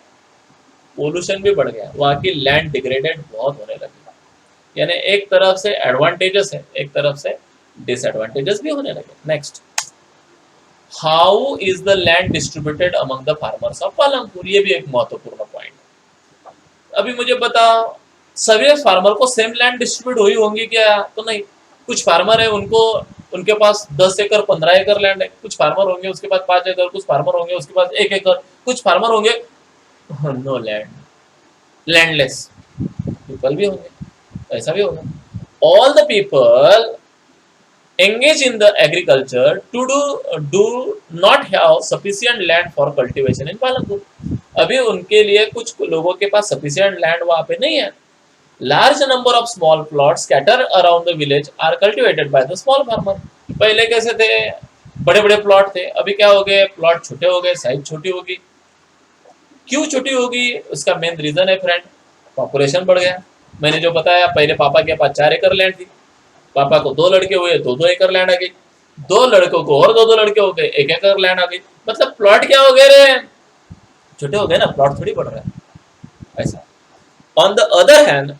pollution भी बढ़ गया, वहां की लैंड डिग्रेडेड बहुत होने लगी। यानी एक तरफ से एडवांटेजेस है, एक तरफ से डिसएडवांटेजेस भी होने लगे। Next, how is the land distributed among the farmers of Palampur, ये भी एक महत्वपूर्ण पॉइंट। अभी मुझे बताओ, सभी फार्मर को सेम लैंड डिस्ट्रीब्यूट हुई होंगी क्या, तो नहीं। कुछ फार्मर है उनको, उनके पास 10 एकड़ 15 एकड़ लैंड है, कुछ फार्मर होंगे उसके पास 5 एकड़, कुछ फार्मर होंगे उसके पास 1 एकड़, कुछ फार्मर होंगे नो लैंड, लैंडलेस पीपल भी होंगे, ऐसा भी होगा। All the people engage in the agriculture to do not have sufficient land for cultivation in Palanpur। अभी उनके लिए कुछ लोगों के पास sufficient land वहां पे नहीं है। Large number of small plots scattered around the village are cultivated by the small farmer। पहले कैसे थे, बड़े बड़े प्लॉट थे, अभी क्या हो गए, प्लॉट छोटे हो गए, साइज छोटी होगी। क्यों छोटी होगी, उसका मेन रीजन है फ्रेंड, पॉपुलेशन बढ़ गया। मैंने जो बताया, पहले पापा के पास 4 एकड़ लैंड थी, पापा को 2 लड़के हुए, 2-2 एकड़ लैंड आ गई, 2 लड़कों को और 2-2 लड़के हो गए, 1 एकड़ लैंड आ गई। मतलब प्लॉट क्या हो गए रे, छोटे हो गए ना, प्लॉट थोड़ी बढ़ रहा है ऐसा। On the other hand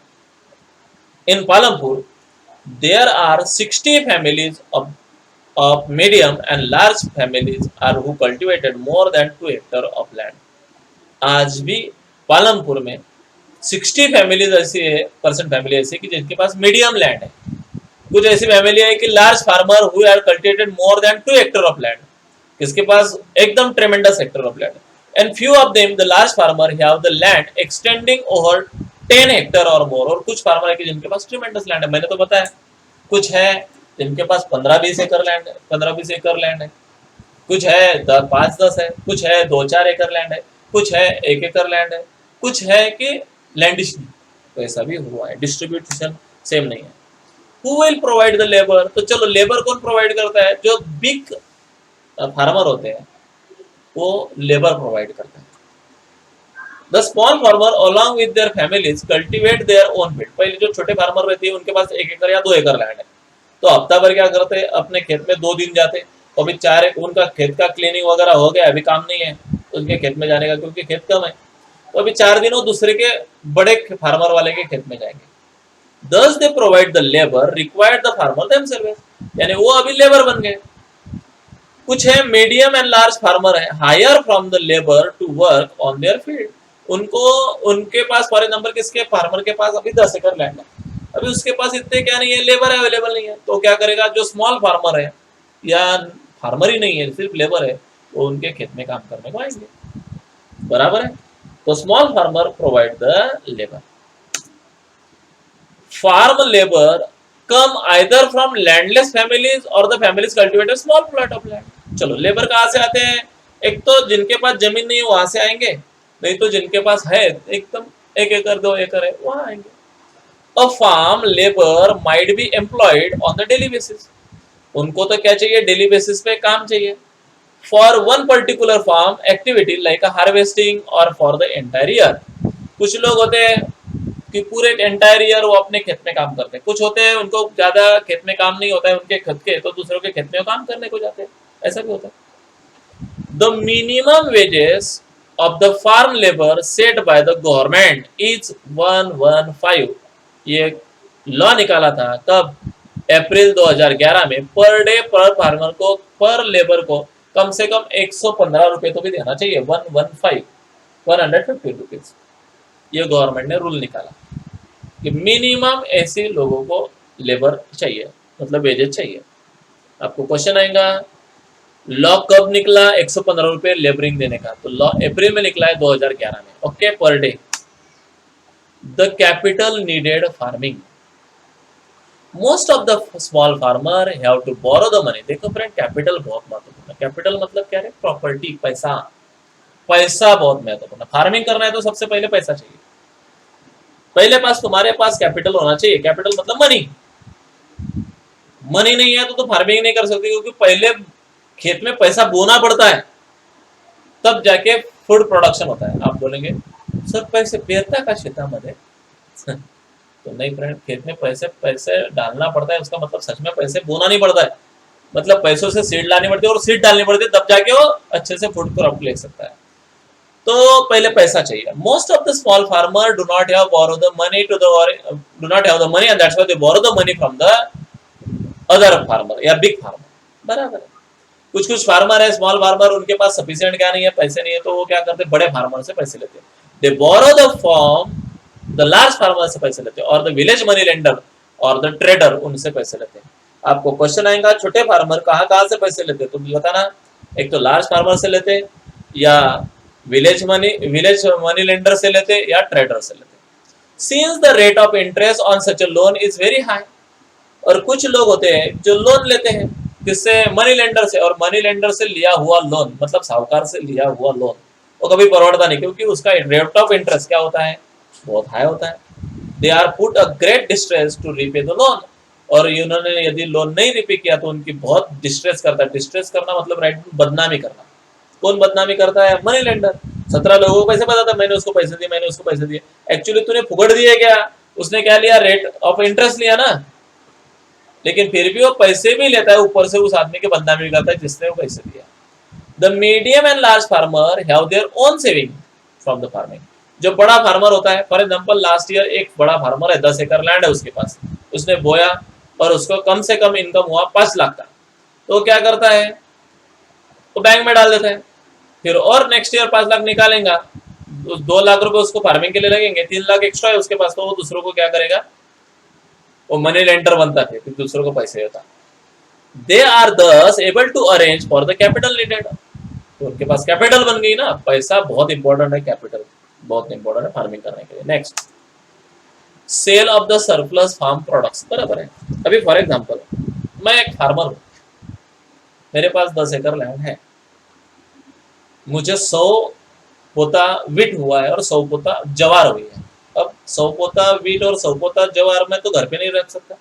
in Palampur there are 60 families of medium and large families are who cultivated more than 2 hectare of land। आज भी पालमपुर में 60 फैमिलीज ऐसी है, परसेंट फैमिली ऐसी कि जिनके पास मीडियम लैंड है, कुछ ऐसी फैमिली है कि large farmer who are cultivated more than 2 hectare of land, किसके पास एकदम tremendous hectare of land, and few of them the large farmer have the land extending over 10 hectare और मोर। और कुछ फार्मर है कि जिनके पास ट्रेमेंडस लैंड है, मैंने तो बताया, कुछ है जिनके पास 15-20 एकड़ लैंड है, 15-20 एकड़ लैंड है, कुछ है 5-10 है, कुछ है 2-4 एकड़ लैंड है, कुछ है 1 एकड़ लैंड है, कुछ है कि लैंडिश नहीं। तो ऐसा भी हुआ है, डिस्ट्रीब्यूशन सेम नहीं है। Who will provide the labour? तो चलो लेबर कौन प्रोवाइड करता है? जो बिग फार्मर होते हैं वो लेबर प्रोवाइड करते हैं। The small farmer along with their families cultivate their own field. पहले जो छोटे फार्मर रहते हैं उनके पास 1 एकड़ या 2 एकड़ लैंड है, तो हफ्ता भर क्या करते हैं, अपने खेत में 2 दिन जाते, तो अभी 4 उनका खेत का क्लीनिंग वगैरह हो गया, अभी काम नहीं है तो उनके खेत में जाने का, क्योंकि खेत कम है, तो अभी 4 दिन वो दूसरे के बड़े फार्मर वाले के खेत में जाएंगे। Thus they provide the labor required the farmer themselves, यानी वो अभी लेबर बन गए। कुछ है मीडियम एंड लार्ज फार्मर है, hire from the labour to work on their field. उनको उनके पास फॉर एग्जाम्पल किसके पार्मर के पास अभी 10 एकड़ लैंड है, अभी उसके पास इतने क्या नहीं है, लेबर अवेलेबल नहीं है, तो क्या करेगा, जो स्मॉल फार्मर है या फार्मर ही नहीं है सिर्फ लेबर है, वो उनके खेत में काम करने को आएंगे। बराबर है, तो small farmer provide the labour. Farm labour come either from landless families or the families cultivated small plot of land. चलो लेबर कहाँ से आते हैं, एक तो जिनके पास जमीन नहीं है वहां से आएंगे, नहीं तो जिनके पास है एकदम 1 एकड़ 2 एकड़ है वहां आएंगे। A farm labour might be employed on the daily basis, उनको तो क्या चाहिए, डेली बेसिस पे काम चाहिए, for one particular farm activity like harvesting और फॉर द एंटायर ईयर। कुछ लोग होते हैं कि पूरे एंटायर ईयर वो अपने खेत में काम करते हैं, कुछ होते हैं उनको ज्यादा खेत में काम नहीं होता है उनके खुद के, तो दूसरों के खेत में काम करने को जाते हैं, ऐसा भी होता है। The minimum wages of the farm labour set by the government is 115। ये लॉ निकाला था कब, अप्रैल 2011 में। पर डे पर फार्मर को, पर लेबर को कम से कम 115 रुपए तो भी देना चाहिए, 115 150 रुपीज। ये गवर्नमेंट ने रूल निकाला कि मिनिमम ऐसे लोगों को लेबर चाहिए, मतलब वेजेस चाहिए। आपको क्वेश्चन आएगा लॉ कब निकला 115 रुपए लेबरिंग देने का, तो लॉ अप्रैल में निकला है 2011 में। Okay, per day. The capital needed farming, most of the small farmer have to borrow the money. देखो फ्रेंड, कैपिटल बहुत महत्वपूर्ण है। कैपिटल मतलब क्या है, प्रॉपर्टी, पैसा। पैसा बहुत महत्वपूर्ण है। फार्मिंग करना है तो सबसे पहले पैसा चाहिए, पहले पास तुम्हारे पास कैपिटल होना चाहिए। कैपिटल मतलब मनी। मनी नहीं है तो फार्मिंग नहीं कर सकते, क्योंकि पहले खेत में पैसा बोना पड़ता है, तब जाके फूड प्रोडक्शन होता है। आप बोलेंगे सर पैसे पेरता का शेतामध्ये तो नहीं फ्रेंड, खेत में पैसे पैसे डालना पड़ता है, उसका मतलब सच में पैसे बोना नहीं पड़ता है, मतलब पैसों से सीड लानी पड़ती है और सीड डालनी पड़ती है, तब जाके वो अच्छे से फूड क्रॉप ले सकता है। तो पहले पैसा चाहिए। Most of the small farmer do not have borrow the money to the do not have the money and that's why they borrow the money from the other farmer या big farmer. बराबर है। कुछ कुछ farmer है, small farmer, उनके पास sufficient क्या नहीं है, पैसे नहीं है, तो वो क्या करते हैं, बड़े फार्मर से पैसे लेते हैं। They borrow the form the large farmer से पैसे लेते हैं, or the village moneylender or the trader उनसे पैसे लेते हैं। आपको क्वेश्चन आएगा छोटे फार्मर कहाँ कहाँ से पैसे लेते हैं, तुम बताना। एक तो लार्ज फार्मर से लेते, या विलेज मनी लेंडर से लेते, या ट्रेडर से लेते। Since the rate of interest on such a loan is very high, और कुछ लोग होते हैं जो लोन लेते हैं किससे, मनी लेंडर से, और मनी लेंडर से लिया हुआ लोन मतलब साहूकार से लिया हुआ लोन वो कभी परवड़ता नहीं, क्योंकि उसका रेट ऑफ इंटरेस्ट क्या होता है, बहुत हाई होता है। They are put a great distress to repay the loan, और इन्होंने यदि लोन नहीं रिपे किया तो उनकी बहुत डिस्ट्रेस करता है। डिस्ट्रेस करना मतलब राइट, बदनामी करना। कौन बदनामी करता है, मनी लेंडर। 17 लोगों को पैसे पता था, मैंने उसको पैसे दिए, मैंने उसको पैसे दिए, एक्चुअली तूने फुगड़ दिए क्या, उसने क्या लिया, रेट ऑफ इंटरेस्ट लिया ना, लेकिन फिर भी वो पैसे भी लेता है, ऊपर से उस आदमी के बदनामी करता है जिसने वो पैसे दिया। The medium and large farmer have their own saving from the farming. जो बड़ा फार्मर होता है, फॉर एग्जांपल लास्ट ईयर एक बड़ा फार्मर है, 10 एकड़ लैंड है उसके पास, उसने बोया और उसको कम से कम इनकम हुआ 5 लाख का, तो क्या करता है, तो बैंक में डाल देता है, फिर और नेक्स्ट ईयर 5 लाख निकालेगा, 2 लाख रुपए उसको फार्मिंग के लिए लगेंगे, 3 लाख एक्स्ट्रा है उसके पास, तो वो दूसरों को क्या करेगा, वो मनी लेंडर बनता है, फिर दूसरों को पैसे देता। They are thus able to arrange for the capital needed, तो उनके पास कैपिटल बन गई ना। पैसा बहुत इंपॉर्टेंट है, कैपिटल बहुत इंपॉर्टेंट है फार्मिंग करने के लिए। Next, sale of the surplus farm products. बराबर है। अभी फॉर एग्जांपल मैं एक फार्मर हूं, मेरे पास 10 एकड़ लैंड है, मुझे 100 पोता वीट हुआ है और 100 पोता जवार हुई है। अब 100 पोता वीट और 100 पोता जवार मैं तो घर पे नहीं रख सकता,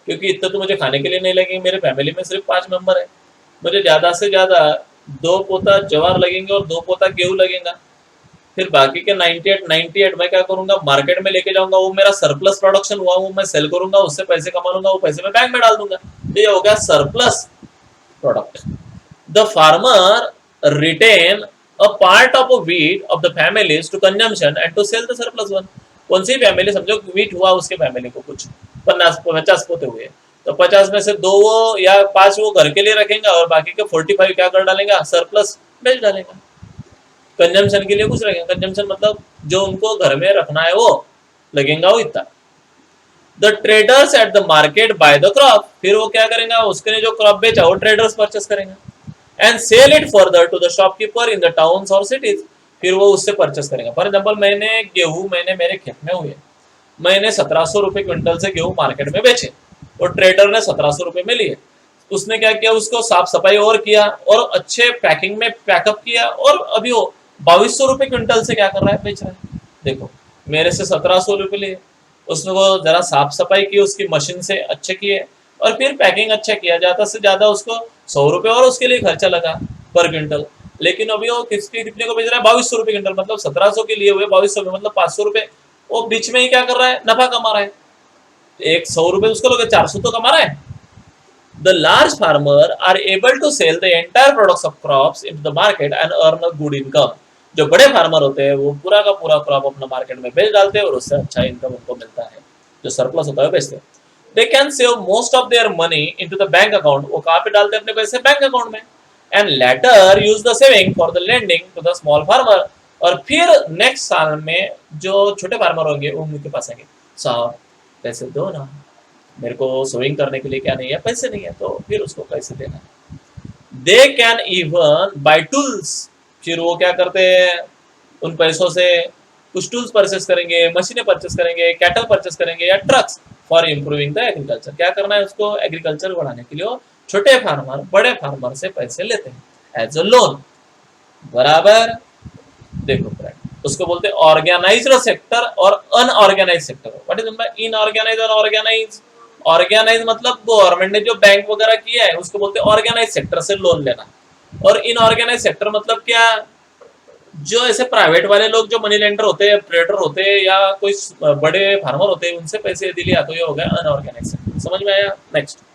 क्योंकि इतना तो मुझे खाने के लिए नहीं लगेंगे। मेरे फैमिली में सिर्फ 5 मेंबर है। मुझे ज्यादा से ज्यादा 2 पोता जवार लगेंगे और 2 पोता गेहूं लगेगा। फिर बाकी के 98 मैं क्या करूंगा, मार्केट में लेके जाऊंगा, वो मेरा सरप्लस प्रोडक्शन हुआ, वो मैं सेल करूंगा, उससे पैसे कमा लूंगा, वो पैसे मैं बैंक में डाल दूंगा। ये हो गया surplus product. The farmer retain a part of a wheat of the families to consumption and to sell the surplus one. कौन सी फैमिली, समझो वीट हुआ उसके फैमिली को कुछ 50 पोते हुए, तो 50 में से 2 वो या 5 वो घर के लिए रखेंगे और बाकी के 45 क्या कर डालेंगे, सरप्लस बेच डालेंगे। कंजम्पशन के लिए कुछ रखेंगे, कंजम्पशन मतलब जो उनको घर में रखना है वो लगेगा वो इतना। The traders at the market buy the crop, फिर वो क्या करेंगे, उसके जो क्रॉप बेचा वो ट्रेडर्स परचेस करेंगे and sell it further to the shopkeeper in the towns और सिटीज, फिर वो उससे परचेस करेंगे। फॉर एग्जाम्पल मैंने गेहूं मैंने मेरे खेत में हुए, मैंने 1700 रुपए क्विंटल से गेहूं मार्केट में बेचे और ट्रेडर ने 1700 रुपए में लिए। उसने क्या किया, उसको साफ सफाई और किया और अच्छे पैकिंग में पैकअप किया और अभी वो 2200 रुपए क्विंटल से क्या कर रहा है, बेच रहा है। देखो मेरे से 1700 रुपए लिए, उसने वो जरा साफ सफाई की, उसकी मशीन से अच्छे किए और फिर पैकिंग अच्छा किया, ज्यादा से ज्यादा उसको 100 रुपए और उसके लिए खर्चा लगा पर क्विंटल। लेकिन अभी वो कितने को बेच रहा है, 2200 रुपए क्विंटल, मतलब 1700 के लिए हुए 2200 में, मतलब 500 रुपए वो बीच में ही क्या कर रहा है, नफा कमा रहा है। एक 100 रुपए उसको लोग 400 तो कमा रहा है। The large farmer are able to sell the entire products of crops into the market and earn a good income. जो बड़े फार्मर होते हैं वो पूरा का पूरा क्रॉप अपना मार्केट में बेच डालते हैं और उससे अच्छा इनकम उनको मिलता है। जो सरप्लस होता है बेचते हैं। They can save most of their money into the bank account. वो कहाँ पे डालते हैं अपने पैसे, बैंक अकाउंट में, and later use the saving for the lending to the small farmer. और फिर नेक्स्ट साल में जो छोटे फार्मर होंगे वो उनके पास आएंगे, साहब पैसे दो ना, मेरे को सोइंग करने के लिए क्या नहीं है, पैसे नहीं है, तो फिर उसको कैसे देना। They can even bye tools, फिर वो क्या करते हैं, उन पैसों से कुछ टूल्स परचेस करेंगे, मशीनें परचेस करेंगे, कैटल परचेस करेंगे या trucks for improving the agriculture. क्या करना है उसको, एग्रीकल्चर बढ़ाने के लिए वो छोटे फार्मर बड़े फार्मर से पैसे लेते हैं एज अ लोन, बराबर। देखो फ्रेंड, उसको बोलते हैं ऑर्गेनाइज्ड सेक्टर और अनऑर्गेनाइज सेक्टर। व्हाट इज इनऑर्गेनाइज और ऑर्गेनाइज। ऑर्गेनाइज मतलब गवर्नमेंट ने जो बैंक वगैरह किया है उसको बोलते हैं ऑर्गेनाइज सेक्टर से लोन लेना, और इनऑर्गेनाइज सेक्टर मतलब क्या, जो ऐसे प्राइवेट वाले लोग जो मनी लेंडर होते हैं, ट्रेडर होते हैं या कोई बड़े फार्मर होते हैं, उनसे पैसे यदि लिया तो ये हो गया अनऑर्गेनाइज सेक्टर। समझ में आया। नेक्स्ट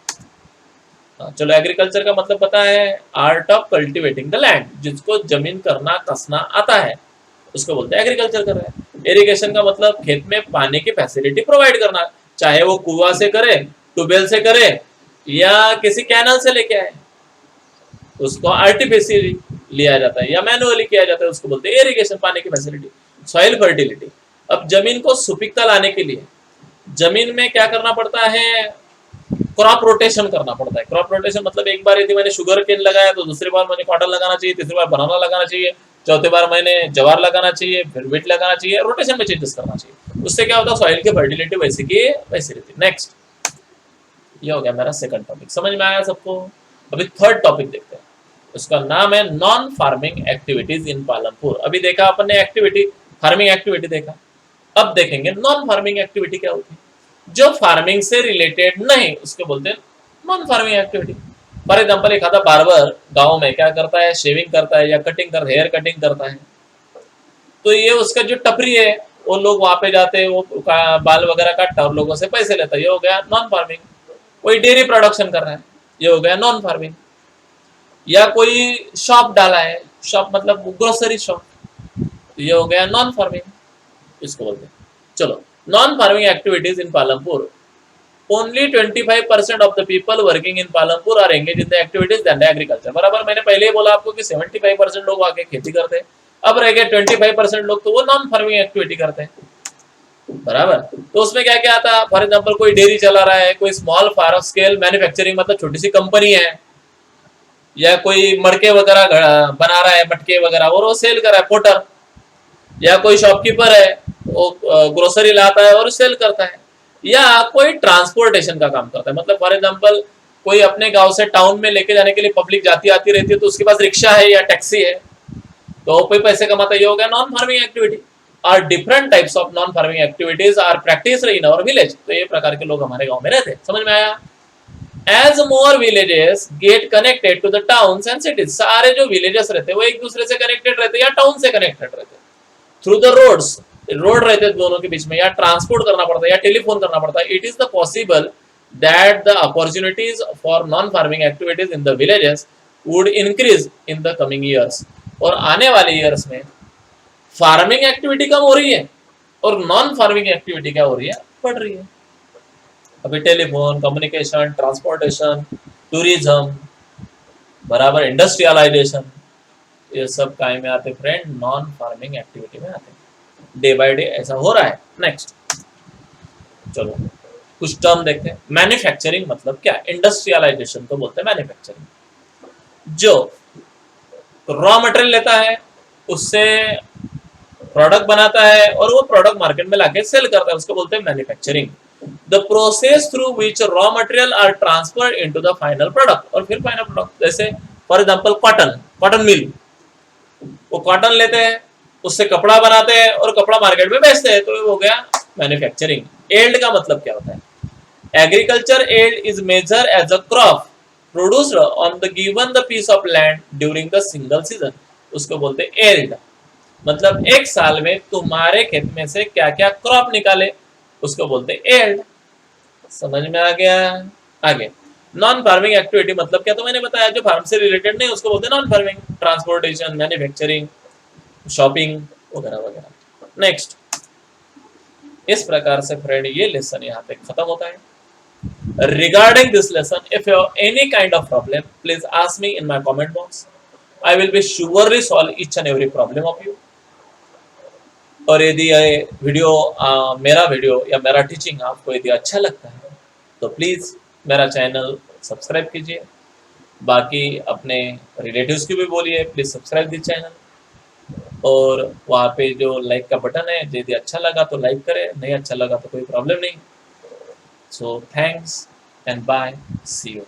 चलो, एग्रीकल्चर का मतलब पता है, art of cultivating the land, जिसको जमीन करना कसना आता है उसको बोलते हैं एग्रीकल्चर कर रहे हैं। इरिगेशन का मतलब खेत में पानी की फैसिलिटी प्रोवाइड करना, चाहे वो कुआं से करे, ट्यूबवेल से करे या किसी कैनल से लेके आए, उसको आर्टिफिशियली लिया जाता है या मैनुअली किया जाता है, उसको बोलते हैं इरिगेशन। पानी की फैसिलिटी, सॉइल फर्टिलिटी। अब जमीन को सुपिकता लाने के लिए जमीन में क्या करना पड़ता है, क्रॉप रोटेशन करना पड़ता है। क्रॉप रोटेशन मतलब एक बार यदि मैंने शुगर केन लगाया तो दूसरी बार मैंने कॉटन लगाना चाहिए, तीसरी बार बनाना लगाना चाहिए, चौथी बार मैंने जवार लगाना चाहिए, फिर व्हीट लगाना चाहिए, रोटेशन में चेंजेस करना चाहिए। उससे क्या होता है, सॉइल की फर्टिलिटी वैसी की वैसी रहती है। नेक्स्ट, ये हो गया मेरा सेकंड टॉपिक। समझ में आया सबको। अभी थर्ड टॉपिक देखते हैं, उसका नाम है non farming activities in Palampur. अभी देखा अपन ने एक्टिविटी, फार्मिंग एक्टिविटी देखा, अब देखेंगे नॉन फार्मिंग एक्टिविटी क्या होती है, जो फार्मिंग से रिलेटेड नहीं, उसको बोलते हैं non farming activity. For example, एक आधा बार्बर गांव में क्या करता है, शेविंग करता है या कटिंग करता है, हेयर कटिंग करता है, तो ये उसका जो टपरी है, वो लोग वहां पे जाते हैं, वो बाल वगैरह काटता है और लोगों से पैसे लेता है, ये हो गया नॉन फार्मिंग। कोई डेयरी प्रोडक्शन कर रहा है, ये हो गया नॉन फार्मिंग। या कोई शॉप डाला है, शॉप मतलब ग्रोसरी शॉप, ये हो गया नॉन फार्मिंग, इसको बोलते हैं। चलो, non farming activities in Palampur, only 25% of the people working in Palampur are engage in the activities than agriculture. बराबर, मैंने पहले ही बोला आपको कि 75% लोग आके खेती करते हैं, अब रह गए 25% लोग, तो वो नॉन फार्मिंग एक्टिविटी करते हैं, बराबर। तो उसमें क्या क्या आता है, फॉर एग्जाम्पल कोई डेयरी चला रहा है, कोई स्मॉल फार्म स्केल मैन्युफैक्चरिंग मतलब छोटी सी कंपनी है, या कोई मटके वगैरह बना रहा है, मटके वगैरह, और वो सेल कर रहा है, पोटर। या कोई शॉपकीपर है, वो ग्रोसरी लाता है और सेल करता है। या कोई ट्रांसपोर्टेशन का काम करता है, मतलब फॉर एग्जांपल कोई अपने गांव से टाउन में लेके जाने के लिए पब्लिक जाती आती रहती है, तो उसके पास रिक्शा है या टैक्सी है, तो कोई पैसे कमाता, ये हो गया नॉन फार्मिंग एक्टिविटी। और different types of non farming activities are practice in our village. तो ये प्रकार के लोग हमारे गांव में रहते हैं। समझ में आया? As more villages get connected to the towns and cities, सारे जो विलेजेस रहते हैं वो एक दूसरे से कनेक्टेड रहते हैं या टाउन से कनेक्टेड रहते हैं थ्रू द रोड्स, रोड रहते हैं दोनों के बीच में, या ट्रांसपोर्ट करना पड़ता है या टेलीफोन करना पड़ता है। It is the possible that the opportunities for non farming activities in the villages would increase in the coming years. और आने वाले ईयर्स में फार्मिंग एक्टिविटी कम हो रही है और नॉन फार्मिंग एक्टिविटी क्या हो रही है, बढ़ रही है। अभी टेलीफोन, कम्युनिकेशन, ट्रांसपोर्टेशन, टूरिज्म, बराबर इंडस्ट्रियलाइजेशन, ये सब काय में आते फ्रेंड, नॉन फार्मिंग एक्टिविटी में आते। डे बाय डे ऐसा हो रहा है। नेक्स्ट चलो कुछ टर्म देखते हैं। मैन्युफैक्चरिंग मतलब क्या? इंडस्ट्रियलाइजेशन को बोलते हैं मैन्युफैक्चरिंग। जो रॉ मटेरियल लेता है, उससे प्रोडक्ट बनाता है और वो प्रोडक्ट मार्केट में लाके सेल करता है, उसको बोलते हैं manufacturing. The process through which raw material are transferred into the final product. और फिर फाइनल प्रोडक्ट, जैसे फॉर एग्जांपल कॉटन मिल, वो कॉटन लेते हैं, उससे कपड़ा बनाते हैं और कपड़ा मार्केट में बेचते हैं, तो हो गया मैन्युफैक्चरिंग। एल्ड का मतलब क्या होता है? Agriculture yield is major as a crop produced on the given the piece of land during the single season, उसको बोलते हैं एल्ड। मतलब एक साल में तुम्हारे खेत में से क्या क्या क्रॉप निकाले, उसको बोलते हैं एल्ड। समझ में आ गया? आगे नॉन फार्मिंग एक्टिविटी मतलब क्या, तो मैंने बताया जो फार्म से रिलेटेड नहीं उसको बोलते हैं non farming. Transportation, manufacturing, shopping वगैरह वगैरह। नेक्स्ट, इस प्रकार से फ्रेंड ये लेसन यहाँ पे खत्म होता है। Regarding this lesson, if you have any kind of problem, please ask me in my comment box. I will be surely solve each and every problem of you. और यदि ये वीडियो मेरा वीडियो या मेरा टीचिंग आपको यदि अच्छा लगता है तो प्लीज़ मेरा चैनल सब्सक्राइब कीजिए। बाकी अपने रिलेटिव्स की भी बोलिए प्लीज़ सब्सक्राइब दी चैनल। और वहाँ पे जो लाइक का बटन है, यदि अच्छा लगा तो लाइक करें, नहीं अच्छा लगा तो कोई प्रॉब्लम नहीं। So thanks and bye. See you.